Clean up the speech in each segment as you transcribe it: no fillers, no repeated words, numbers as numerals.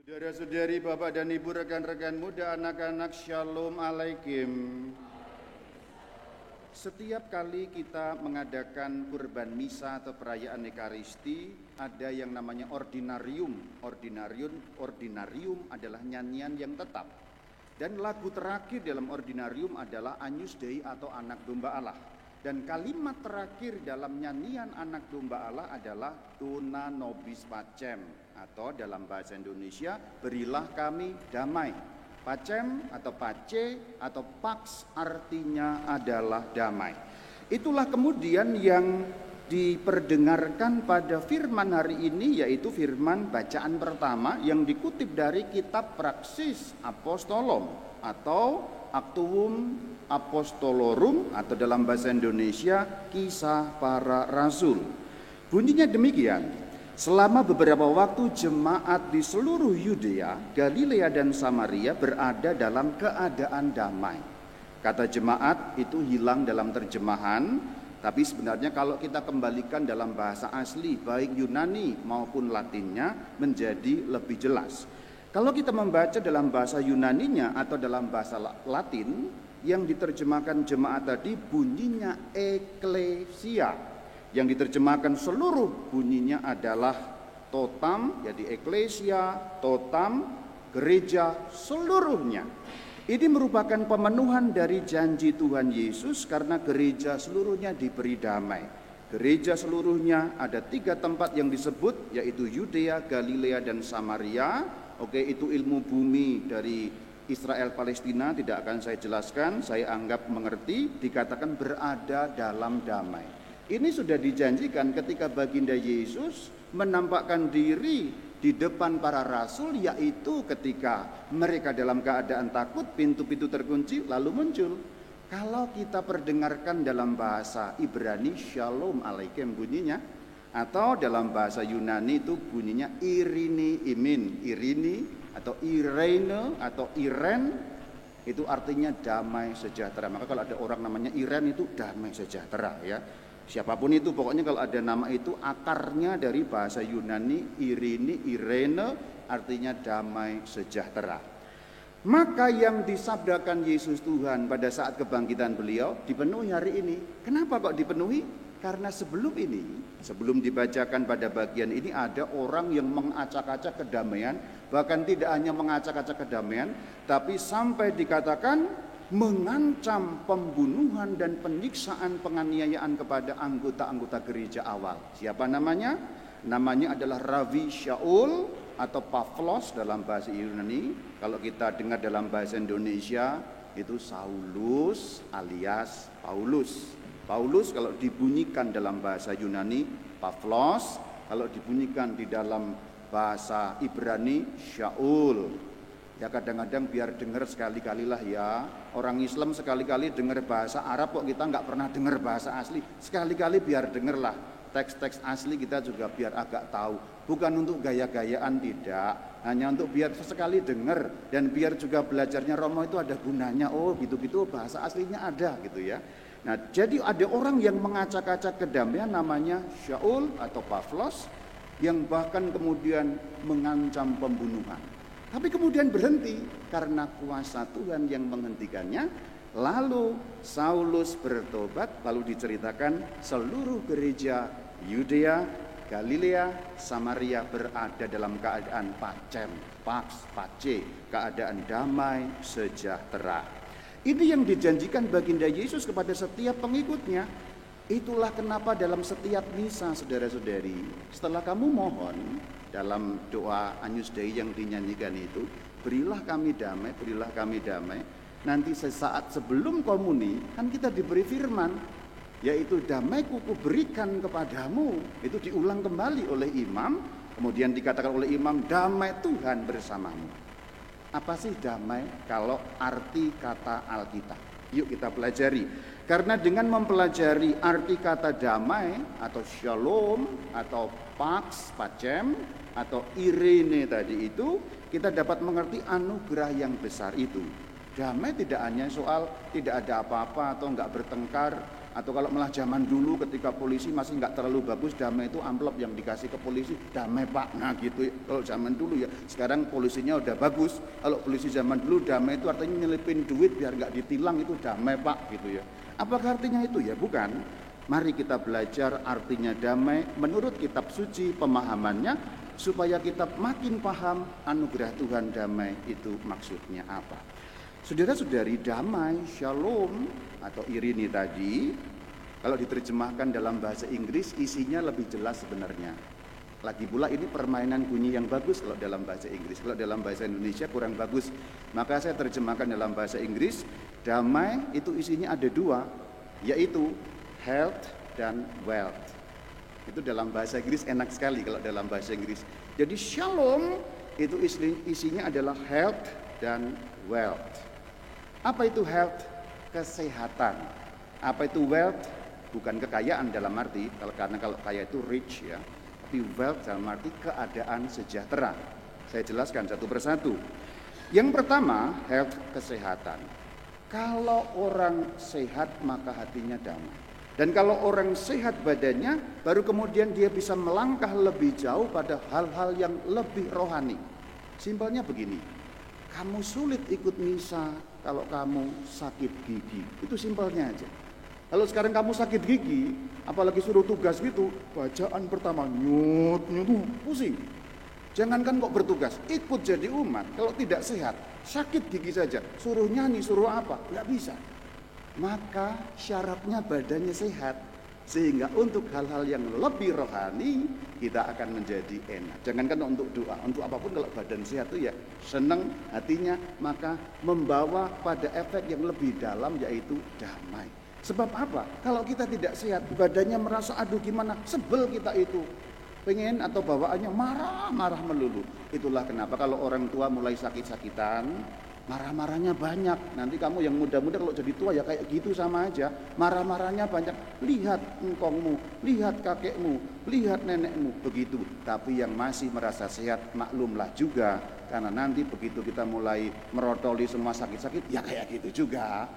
Saudara-saudari, Bapak dan Ibu, rekan-rekan muda, anak-anak, Shalom Alaikum. Setiap kali kita mengadakan kurban misa atau perayaan Ekaristi, ada yang namanya ordinarium. Ordinarium adalah nyanyian yang tetap. Dan lagu terakhir dalam ordinarium adalah Agnus Dei atau Anak Domba Allah. Dan kalimat terakhir dalam nyanyian Anak Domba Allah adalah Dona Nobis Pacem, atau dalam bahasa Indonesia, berilah kami damai. Pacem atau pace atau pax artinya adalah damai. Itulah kemudian yang diperdengarkan pada firman hari ini, yaitu firman bacaan pertama yang dikutip dari kitab Praxis Apostolum atau Actuum Apostolorum, atau dalam bahasa Indonesia Kisah Para Rasul. Bunyinya demikian: selama beberapa waktu jemaat di seluruh Yudea, Galilea dan Samaria berada dalam keadaan damai. Kata jemaat itu hilang dalam terjemahan, tapi sebenarnya kalau kita kembalikan dalam bahasa asli baik Yunani maupun Latinnya menjadi lebih jelas. Kalau kita membaca dalam bahasa Yunaninya atau dalam bahasa Latin, yang diterjemahkan jemaat tadi bunyinya eklesia. Yang diterjemahkan seluruh bunyinya adalah totam, jadi eklesia, totam, gereja seluruhnya. Ini merupakan pemenuhan dari janji Tuhan Yesus karena gereja seluruhnya diberi damai. Gereja seluruhnya ada 3 tempat yang disebut, yaitu Yudea, Galilea, dan Samaria. Oke, itu ilmu bumi dari Israel Palestina, tidak akan saya jelaskan, saya anggap mengerti. Dikatakan berada dalam damai. Ini sudah dijanjikan ketika baginda Yesus menampakkan diri di depan para rasul, yaitu ketika mereka dalam keadaan takut, pintu-pintu terkunci, lalu muncul. Kalau kita perdengarkan dalam bahasa Ibrani, Shalom Alaikum bunyinya, atau dalam bahasa Yunani itu bunyinya Irini Imin. Irini atau Irene atau Iren itu artinya damai sejahtera. Maka kalau ada orang namanya Iren itu damai sejahtera, ya. Siapapun itu, pokoknya kalau ada nama itu akarnya dari bahasa Yunani Irini, Irene, artinya damai sejahtera. Maka yang disabdakan Yesus Tuhan pada saat kebangkitan beliau dipenuhi hari ini. Kenapa kok dipenuhi? Karena sebelum dibacakan pada bagian ini ada orang yang mengacak-acak kedamaian, bahkan tidak hanya mengacak-acak kedamaian, tapi sampai dikatakan mengancam pembunuhan dan penyiksaan, penganiayaan kepada anggota-anggota gereja awal. Siapa namanya? Namanya adalah Ravi Shaul atau Pavlos dalam bahasa Yunani. Kalau kita dengar dalam bahasa Indonesia itu Saulus alias Paulus. Paulus kalau dibunyikan dalam bahasa Yunani Pavlos, kalau dibunyikan di dalam bahasa Ibrani Shaul. Ya kadang-kadang biar dengar sekali-kali lah ya. Orang Islam sekali-kali dengar bahasa Arab kok kita nggak pernah dengar bahasa asli. Sekali-kali biar dengarlah teks-teks asli, kita juga biar agak tahu. Bukan untuk gaya-gayaan, tidak. Hanya untuk biar sesekali dengar dan biar juga belajarnya Romo itu ada gunanya. Oh gitu-gitu bahasa aslinya ada gitu ya. Nah, jadi ada orang yang mengacak-acak kedamaian namanya Shaul atau Pavlos, yang bahkan kemudian mengancam pembunuhan. Tapi kemudian berhenti karena kuasa Tuhan yang menghentikannya. Lalu Saulus bertobat, lalu diceritakan seluruh gereja Yudea, Galilea, Samaria berada dalam keadaan pacem, pax, pace, keadaan damai sejahtera. Ini yang dijanjikan baginda Yesus kepada setiap pengikutnya. Itulah kenapa dalam setiap misa, saudara-saudari, setelah kamu mohon dalam doa Agnus Dei yang dinyanyikan itu, berilah kami damai, berilah kami damai. Nanti sesaat sebelum komuni kan kita diberi firman, yaitu damaiku kuberikan kepadamu. Itu diulang kembali oleh imam, kemudian dikatakan oleh imam, damai Tuhan bersamamu. Apa sih damai kalau arti kata Alkitab? Yuk kita pelajari. Karena dengan mempelajari arti kata damai atau shalom atau pax, pacem atau irene tadi itu, kita dapat mengerti anugerah yang besar itu. Damai tidak hanya soal tidak ada apa-apa atau enggak bertengkar Atau kalau malah zaman dulu ketika polisi masih nggak terlalu bagus, damai itu amplop yang dikasih ke polisi, damai Pak. Nah gitu ya, kalau zaman dulu ya. Sekarang polisinya udah bagus. Kalau polisi zaman dulu damai itu artinya nyelipin duit biar nggak ditilang, itu damai Pak gitu ya. Apakah artinya itu ya? Bukan. Mari kita belajar artinya damai menurut kitab suci, pemahamannya, supaya kita makin paham anugerah Tuhan damai itu maksudnya apa. Saudara-saudari, damai, shalom atau irini tadi, kalau diterjemahkan dalam bahasa Inggris isinya lebih jelas sebenarnya. Lagi pula ini permainan bunyi yang bagus kalau dalam bahasa Inggris. Kalau dalam bahasa Indonesia kurang bagus. Maka saya terjemahkan dalam bahasa Inggris, damai itu isinya ada dua, yaitu health dan wealth. Itu dalam bahasa Inggris enak sekali kalau dalam bahasa Inggris. Jadi shalom itu isinya adalah health dan wealth. Apa itu health? Kesehatan. Apa itu wealth? Bukan kekayaan dalam arti, karena kalau kaya itu rich ya. Tapi wealth dalam arti keadaan sejahtera. Saya jelaskan satu persatu. Yang pertama, health, kesehatan. Kalau orang sehat maka hatinya damai. Dan kalau orang sehat badannya, baru kemudian dia bisa melangkah lebih jauh pada hal-hal yang lebih rohani. Simpelnya begini, kamu sulit ikut misa kalau kamu sakit gigi. Itu simpelnya aja. Kalau sekarang kamu sakit gigi, apalagi suruh tugas gitu, bacaan pertama nyut pusing. Jangankan kok bertugas, ikut jadi umat. Kalau tidak sehat, sakit gigi saja, suruh nyanyi, suruh apa, nggak bisa. Maka syaratnya badannya sehat, sehingga untuk hal-hal yang lebih rohani kita akan menjadi enak. Jangankan untuk doa, untuk apapun kalau badan sehat itu ya senang hatinya, maka membawa pada efek yang lebih dalam, yaitu damai. Sebab apa? Kalau kita tidak sehat, badannya merasa aduh gimana, sebel kita itu, pengen atau bawaannya marah-marah melulu. Itulah kenapa kalau orang tua mulai sakit-sakitan, marah-marahnya banyak. Nanti kamu yang muda-muda kalau jadi tua ya kayak gitu sama aja. Marah-marahnya banyak. Lihat engkongmu, lihat kakekmu, lihat nenekmu. Begitu. Tapi yang masih merasa sehat maklumlah juga. Karena nanti begitu kita mulai merotoli semua sakit-sakit, ya kayak gitu juga.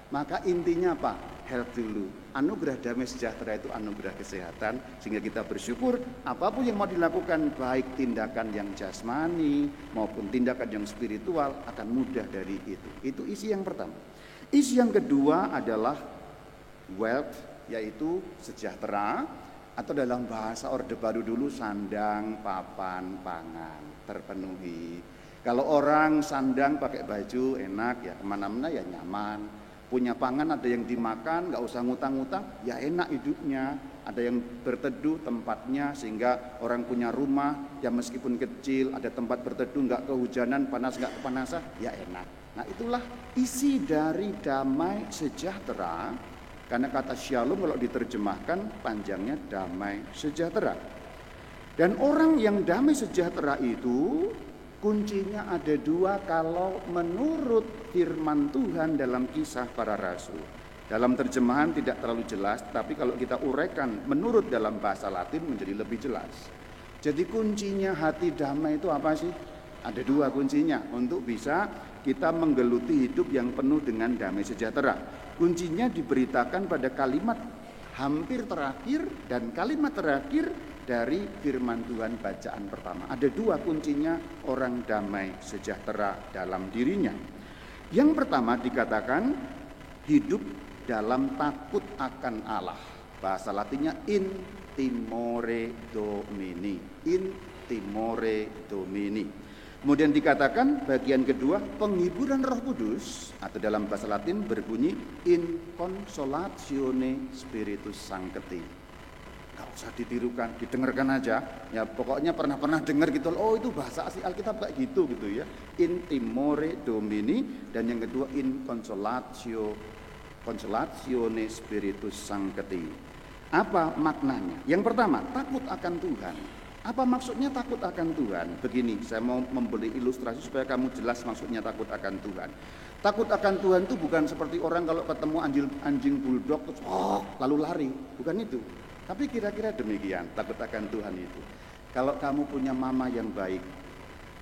Maka intinya apa? Health dulu. Anugerah damai sejahtera itu anugerah kesehatan, sehingga kita bersyukur apapun yang mau dilakukan, baik tindakan yang jasmani maupun tindakan yang spiritual, akan mudah dari itu. Itu isi yang pertama. Isi yang kedua adalah wealth, yaitu sejahtera, atau dalam bahasa Orde Baru dulu sandang, papan, pangan terpenuhi. Kalau orang sandang pakai baju enak ya, kemana-mana ya nyaman. Punya pangan, ada yang dimakan, nggak usah ngutang-ngutang, ya enak hidupnya. Ada yang berteduh tempatnya, sehingga orang punya rumah, ya meskipun kecil, ada tempat berteduh, nggak kehujanan, panas nggak kepanasan, ya enak. Nah itulah isi dari damai sejahtera, karena kata shalom kalau diterjemahkan panjangnya damai sejahtera. Dan orang yang damai sejahtera itu kuncinya ada dua kalau menurut firman Tuhan dalam Kisah Para Rasul. Dalam terjemahan tidak terlalu jelas, tapi kalau kita uraikan menurut dalam bahasa Latin menjadi lebih jelas. Jadi kuncinya hati damai itu apa sih? Ada dua kuncinya untuk bisa kita menggeluti hidup yang penuh dengan damai sejahtera. Kuncinya diberitakan pada kalimat hampir terakhir dan kalimat terakhir dari firman Tuhan bacaan pertama. Ada dua kuncinya orang damai sejahtera dalam dirinya. Yang pertama dikatakan hidup dalam takut akan Allah. Bahasa Latinnya in timore domini. In timore domini. Kemudian dikatakan bagian kedua penghiburan Roh Kudus, atau dalam bahasa Latin berbunyi in consolatione Spiritus Sancti. Gak usah ditirukan, didengarkan aja. Ya pokoknya pernah dengar gitu. Oh itu bahasa asli Alkitab kayak gitu ya. In timore domini, dan yang kedua in consolatione Spiritus Sancti. Apa maknanya? Yang pertama, takut akan Tuhan. Apa maksudnya takut akan Tuhan? Begini, saya mau memberi ilustrasi supaya kamu jelas maksudnya takut akan Tuhan. Takut akan Tuhan itu bukan seperti orang kalau ketemu anjing bulldog terus lalu lari, bukan itu. Tapi kira-kira demikian takut akan Tuhan itu. Kalau kamu punya mama yang baik,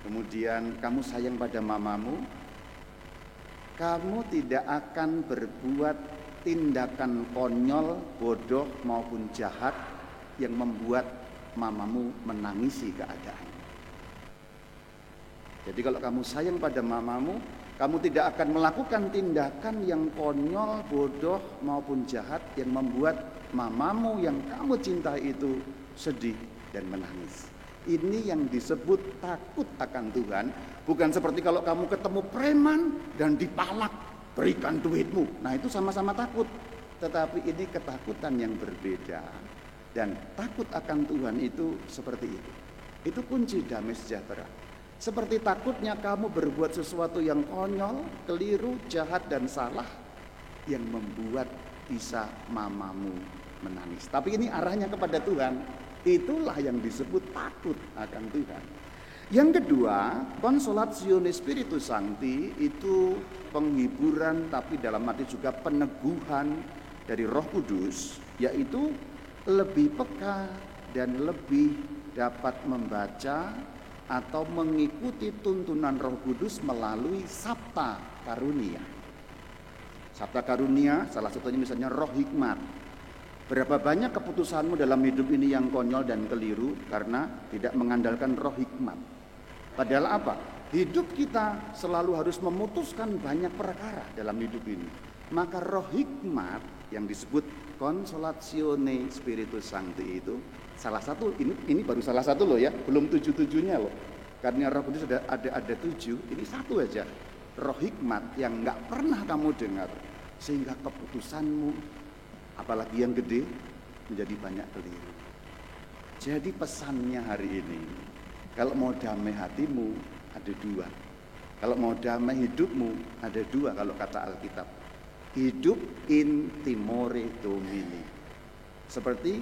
kemudian kamu sayang pada mamamu, kamu tidak akan berbuat tindakan konyol, bodoh maupun jahat yang membuat mamamu menangisi keadaan. Jadi kalau kamu sayang pada mamamu, kamu tidak akan melakukan tindakan yang konyol, bodoh maupun jahat yang membuat mamamu yang kamu cintai itu sedih dan menangis. Ini yang disebut takut akan Tuhan. Bukan seperti kalau kamu ketemu preman dan dipalak, berikan duitmu. Nah itu sama-sama takut. Tetapi ini ketakutan yang berbeda. Dan takut akan Tuhan itu seperti itu. Itu kunci damai sejahtera. Seperti takutnya kamu berbuat sesuatu yang konyol, keliru, jahat dan salah yang membuat bisa mamamu menangis. Tapi ini arahnya kepada Tuhan. Itulah yang disebut takut akan Tuhan. Yang kedua, Consolatione Spiritus Sancti itu penghiburan tapi dalam arti juga peneguhan dari Roh Kudus, yaitu lebih peka dan lebih dapat membaca atau mengikuti tuntunan Roh Kudus melalui sabta karunia. Sabta karunia salah satunya misalnya roh hikmat. Berapa banyak keputusanmu dalam hidup ini yang konyol dan keliru karena tidak mengandalkan roh hikmat. Padahal apa? Hidup kita selalu harus memutuskan banyak perkara dalam hidup ini. Maka roh hikmat yang disebut Consolatione Spiritus Sancti itu salah satu, ini baru salah satu loh ya, belum 7-7-nya loh. Karena Roh Kudus ada 7, ini satu aja. Roh hikmat yang nggak pernah kamu dengar, sehingga keputusanmu, apalagi yang gede, menjadi banyak keliru. Jadi pesannya hari ini, kalau mau damai hatimu ada 2. Kalau mau damai hidupmu ada 2 kalau kata Alkitab. Hidup in timore Domini. Seperti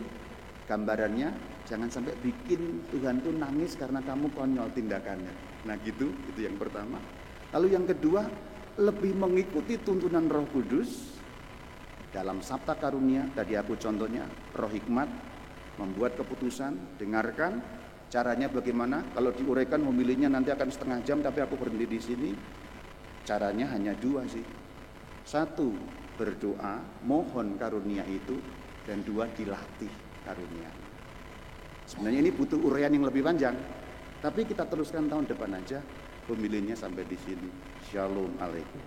gambarannya, jangan sampai bikin Tuhan tuh nangis karena kamu konyol tindakannya. Nah gitu, itu yang pertama. Lalu yang kedua, lebih mengikuti tuntunan Roh Kudus dalam sabta karunia. Tadi aku contohnya, roh hikmat, membuat keputusan, dengarkan. Caranya bagaimana? Kalau diuraikan memilihnya nanti akan setengah jam, tapi aku berhenti di sini. Caranya hanya 2 sih. 1, berdoa, mohon karunia itu, dan 2, dilatih karunia. Sebenarnya ini butuh uraian yang lebih panjang, tapi kita teruskan tahun depan aja. Pemilihnya sampai di sini. Shalom alaikum.